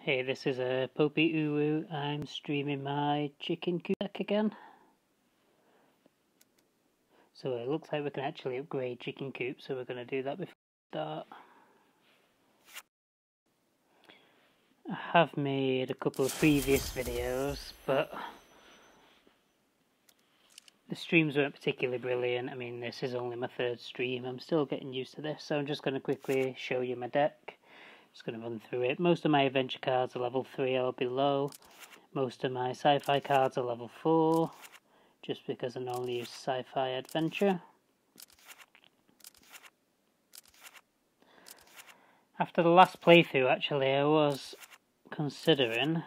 Hey, this is a Popey Uru. I'm streaming my chicken coop deck again. So it looks like we can actually upgrade chicken coop, so we're going to do that before we start. I have made a couple of previous videos, but the streams weren't particularly brilliant. I mean, this is only my third stream. I'm still getting used to this, so I'm just going to quickly show you my deck. Just going to run through it. Most of my adventure cards are level 3 or below. Most of my sci-fi cards are level 4, just because I normally use sci-fi adventure. After the last playthrough, actually, I was considering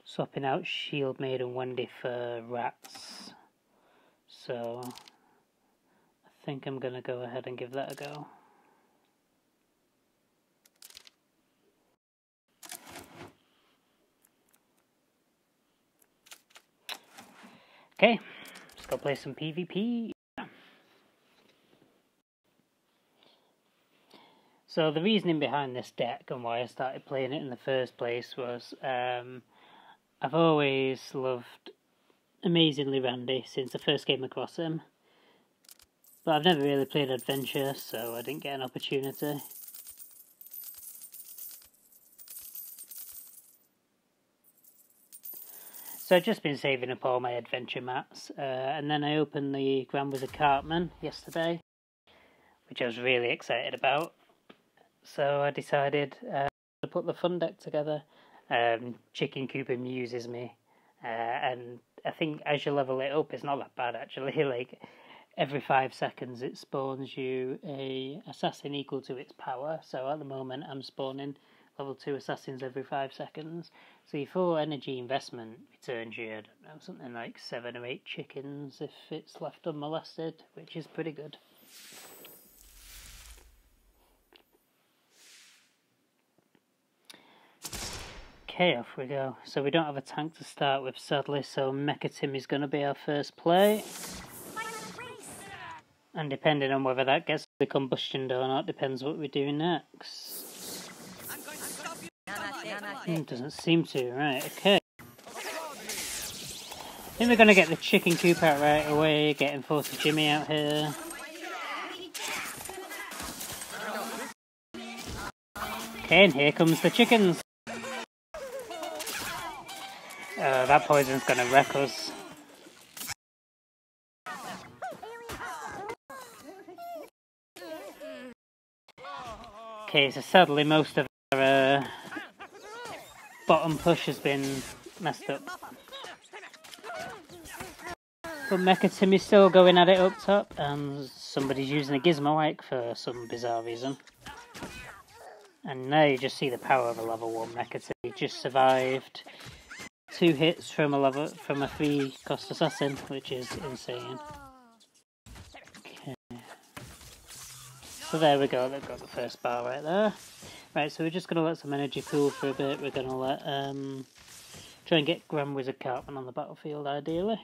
swapping out Shield Maiden Wendy for Rats. So, I think I'm going to go ahead and give that a go. Okay, let's go play some PvP. So the reasoning behind this deck and why I started playing it in the first place was I've always loved Amazingly Randy since I first came across him. But I've never really played Adventure, so I didn't get an opportunity. So I've just been saving up all my adventure mats, and then I opened the Grand Wizard Cartman yesterday, which I was really excited about. So I decided to put the fun deck together. Chicken Coop amuses me, and I think as you level it up, it's not that bad actually. Like every 5 seconds, it spawns you a assassin equal to its power. So at the moment, I'm spawning level 2 assassins every 5 seconds. So your full energy investment returns you, I don't know, something like 7 or 8 chickens if it's left unmolested, which is pretty good. Okay, off we go. So we don't have a tank to start with, sadly, so Mecha Tim is going to be our first play. And depending on whether that gets the combustion or not, depends what we're doing next. Doesn't seem to, right, okay. I think we're going to get the chicken coop out right away, getting Force of Jimmy out here. Okay, and here comes the chickens. That poison's going to wreck us. Okay, so sadly most of our bottom push has been messed up. But Mecha Tim is still going at it up top, and somebody's using a Gizmo Ike for some bizarre reason. And now you just see the power of a level 1 Mecha Tim. He just survived 2 hits from a 3-cost assassin, which is insane. Okay. So there we go, they've got the first bar right there. Right, so we're just going to let some energy cool for a bit. We're going to let try and get Grand Wizard Cartman on the battlefield, ideally.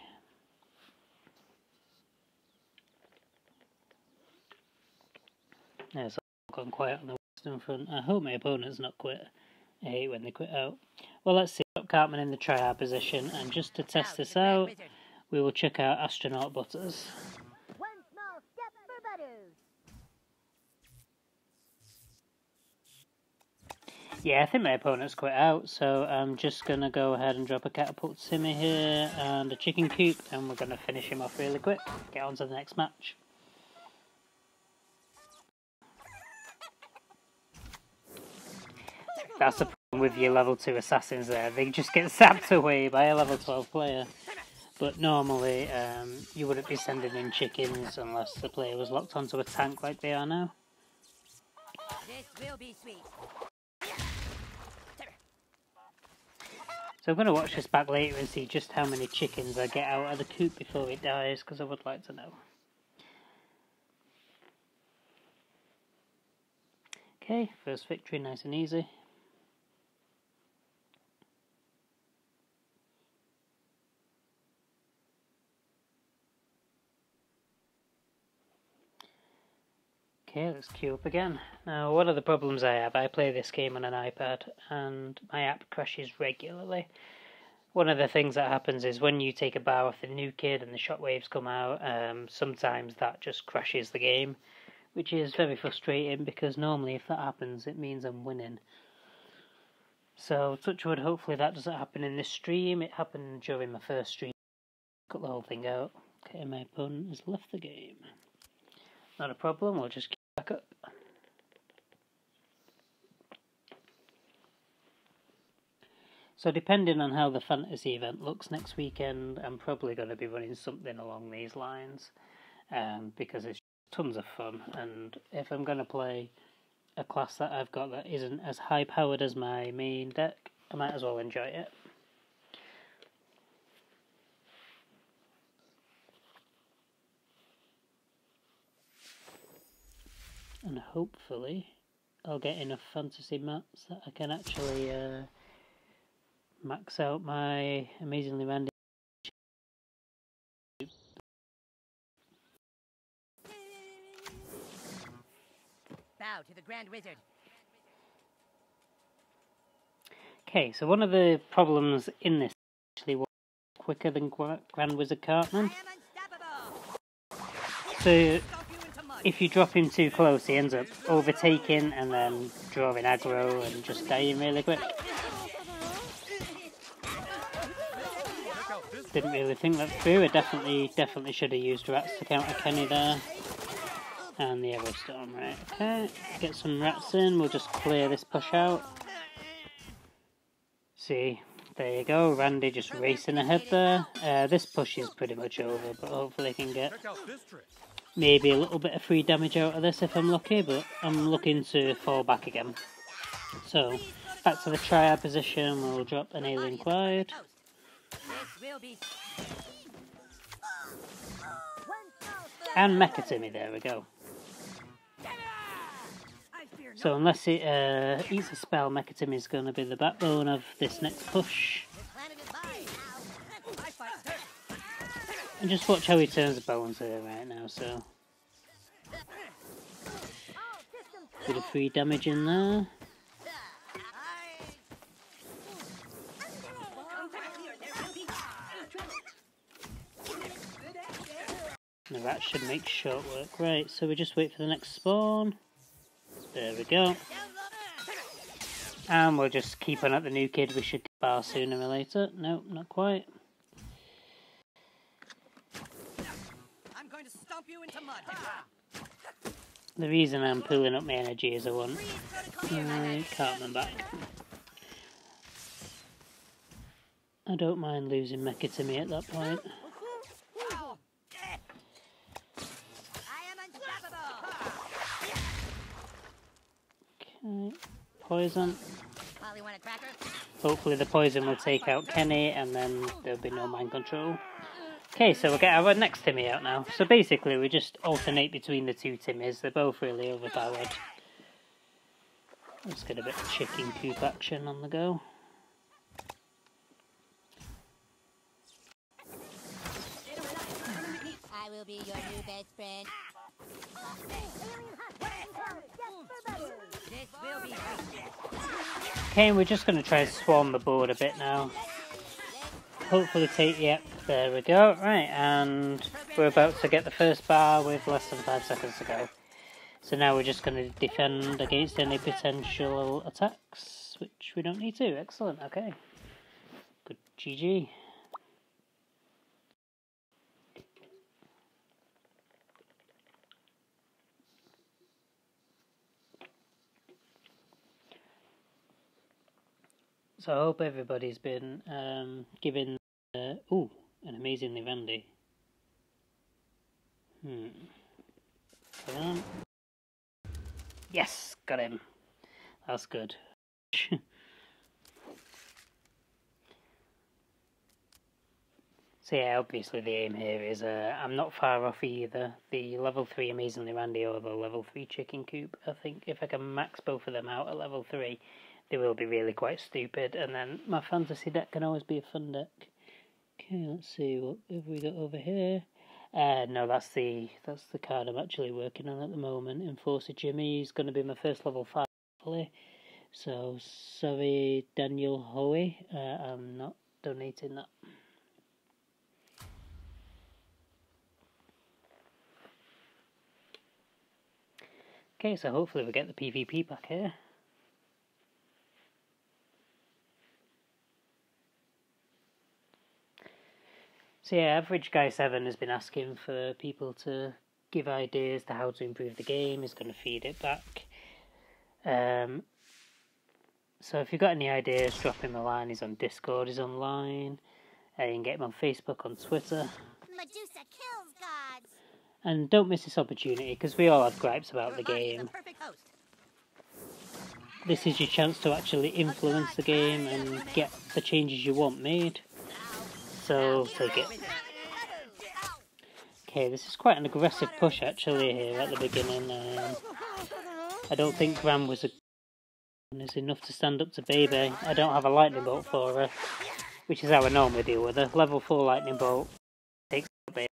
Yeah, so I've gone quiet on the western front. I hope my opponent's not quit. I hate when they quit out. Well, let's see. Got Cartman in the tryhard position, and just to test this out, we will check out Astronaut Butters. One small step for Butters. Yeah, I think my opponent's quit out, so I'm just going to go ahead and drop a Catapult Simmy here and a Chicken Coop, and we're going to finish him off really quick. Get on to the next match. That's the problem with your level 2 assassins there. They just get zapped away by a level 12 player. But normally, you wouldn't be sending in chickens unless the player was locked onto a tank like they are now. This will be sweet. So I'm going to watch this back later and see just how many chickens I get out of the coop before it dies, because I would like to know. Okay, first victory, nice and easy. Okay, let's queue up again. Now, one of the problems I have, I play this game on an iPad and my app crashes regularly. One of the things that happens is when you take a bar off the new kid and the shockwaves come out, sometimes that just crashes the game, which is very frustrating because normally if that happens it means I'm winning. So touch wood, hopefully that doesn't happen in this stream. It happened during my first stream. Cut the whole thing out. Okay, my opponent has left the game. Not a problem, we'll just keep back up. So depending on how the fantasy event looks next weekend, I'm probably going to be running something along these lines, because it's tons of fun, and if I'm going to play a class that I've got that isn't as high powered as my main deck, I might as well enjoy it. And hopefully I'll get enough fantasy mats that I can actually max out my amazingly random. Bow to the Grand Wizard. Okay, so one of the problems in this actually was quicker than Grand Wizard Cartman. So if you drop him too close, he ends up overtaking and then drawing aggro and just dying really quick. Didn't really think that through. I definitely should have used rats to counter Kenny there. And the arrow storm, right? Okay, get some rats in. We'll just clear this push out. See, there you go. Randy just racing ahead there. This push is pretty much over, but hopefully I can get maybe a little bit of free damage out of this if I'm lucky, but I'm looking to fall back again. So, back to the triad position. We'll drop an alien Clyde. And Mecha Timmy, there we go. So unless it eats a spell, Mecha Timmy is going to be the backbone of this next push. And just watch how he turns the balance here right now, so... Bit of free damage in there. Now that should make short work. Right, so we just wait for the next spawn. There we go. And we'll just keep on at the new kid. We should get bar sooner or later. No, not quite. I'm going to stomp you into mud. The reason I'm pulling up my energy is I want Cartman back. I don't mind losing Mecha to me at that point. Okay, poison. Hopefully the poison will take out Kenny and then there'll be no mind control. Okay, so we'll get our next Timmy out now. So basically we just alternate between the two Timmys. They're both really overpowered. Let's get a bit of chicken coop action on the go. I will be your new best friend. This will be Okay, we're just going to try to swarm the board a bit now. Hopefully take, yep, there we go. Right, and we're about to get the first bar with less than 5 seconds to go. So now we're just going to defend against any potential attacks, which we don't need to. Excellent, okay. Good GG. So I hope everybody's been given ooh, an amazingly Randy. Come on. Yes, got him. That's good. So yeah, obviously the aim here is I'm not far off either the level 3 Amazingly Randy or the level 3 Chicken Coop. I think if I can max both of them out at level 3, they will be really quite stupid, and then my fantasy deck can always be a fun deck. Okay, let's see, what have we got over here? No, that's the card I'm actually working on at the moment. Enforcer Jimmy is going to be my first level 5, hopefully. So, sorry, Daniel Hoey, I'm not donating that. Okay, so hopefully we get the PvP back here. So yeah, Average Guy 7 has been asking for people to give ideas to how to improve the game. He's going to feed it back. So if you've got any ideas, drop him a line. He's on Discord, he's online. You can get him on Facebook, on Twitter. Medusa kills gods. And don't miss this opportunity, because we all have gripes about the game. This is your chance to actually influence the game and get the changes you want made. So take it. Okay, this is quite an aggressive push actually here at the beginning. I don't think Gran was enough to stand up to Baby. I don't have a lightning bolt for her, which is how I normally deal with her. Level 4 lightning bolt takes out Baby.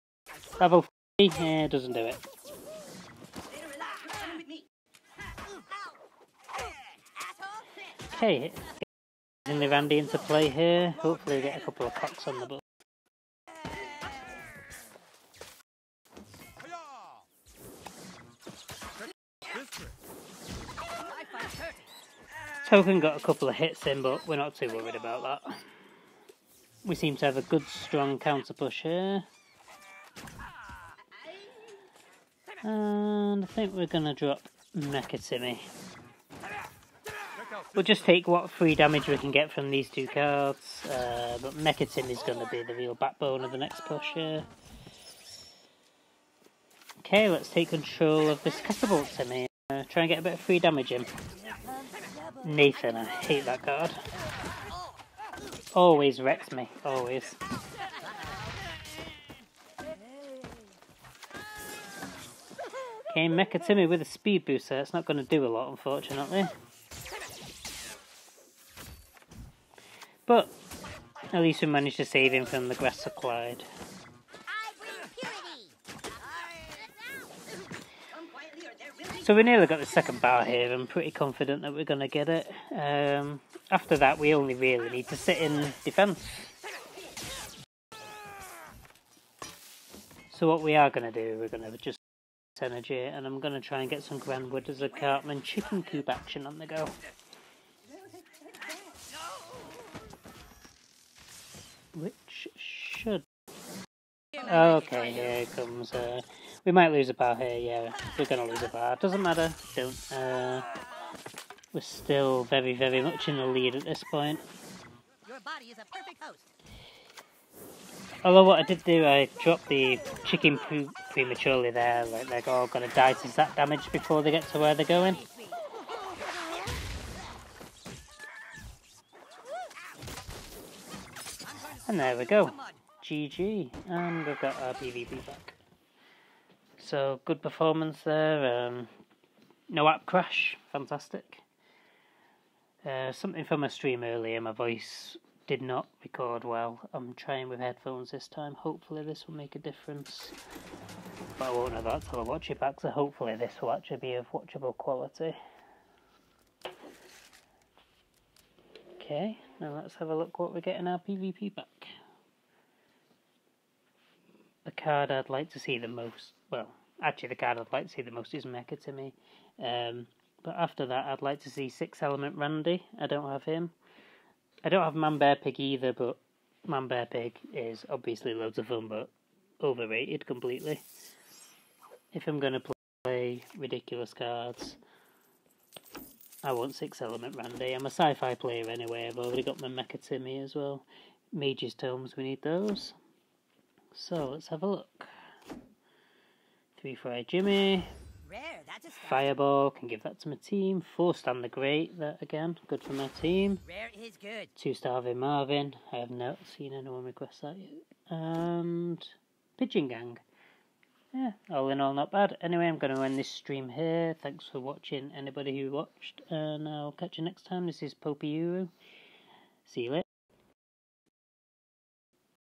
Level 3 doesn't do it. Okay, getting the Randy into play here. Hopefully we get a couple of cocks on the boat. Token got a couple of hits in, but we're not too worried about that. We seem to have a good, strong counter push here. And I think we're going to drop Mecha Timmy. We'll just take what free damage we can get from these two cards, but Mecha Timmy's going to be the real backbone of the next push here. Okay, let's take control of this Catapult Timmy. Try and get a bit of free damage in. Nathan, I hate that card. Always wrecks me, always. Okay, Mecha Timmy with a speed booster. It's not going to do a lot, unfortunately. But at least we managed to save him from the Grass of Clyde. So we nearly got the second bar here. I'm pretty confident that we're going to get it. After that, we only really need to sit in defence. So what we are going to do, we're going to just energy, and I'm going to try and get some Grandwood as a Cartman chicken coop action on the go. Which should... Okay, here it comes. We might lose a bar here, yeah. We're going to lose a bar. Doesn't matter. Don't. We're still very, very much in the lead at this point. Your body is a perfect host. Although what I did do, I dropped the chicken prematurely there. Like they're all going to die to zap damage before they get to where they're going. And there we go. GG. And we've got our PvP back. So, good performance there. No app crash. Fantastic. Something from my stream earlier, my voice did not record well. I'm trying with headphones this time. Hopefully this will make a difference. But I won't know that till I watch it back, so hopefully this will actually be of watchable quality. Okay, now let's have a look what we get in our PvP back. The card I'd like to see the most, well, actually the card I'd like to see the most is Mecha Timmy. But after that I'd like to see 6 Element Randy. I don't have him. I don't have Man Bear Pig either, but Man Bear Pig is obviously loads of fun, but overrated completely. If I'm going to play ridiculous cards, I want 6 Element Randy. I'm a sci-fi player anyway. I've already got my Mecha Timmy as well. Mage's Tomes, we need those. So let's have a look. 3 Fry Jimmy. Rare, that's a start. Fireball, can give that to my team. 4 Stan the Great, that again, good for my team. Rare is good. 2 Starving Marvin, I have not seen anyone request that yet. And Pigeon Gang. Yeah, all in all not bad. Anyway, I'm going to end this stream here. Thanks for watching, anybody who watched. And I'll catch you next time. This is Popiuru. See you later.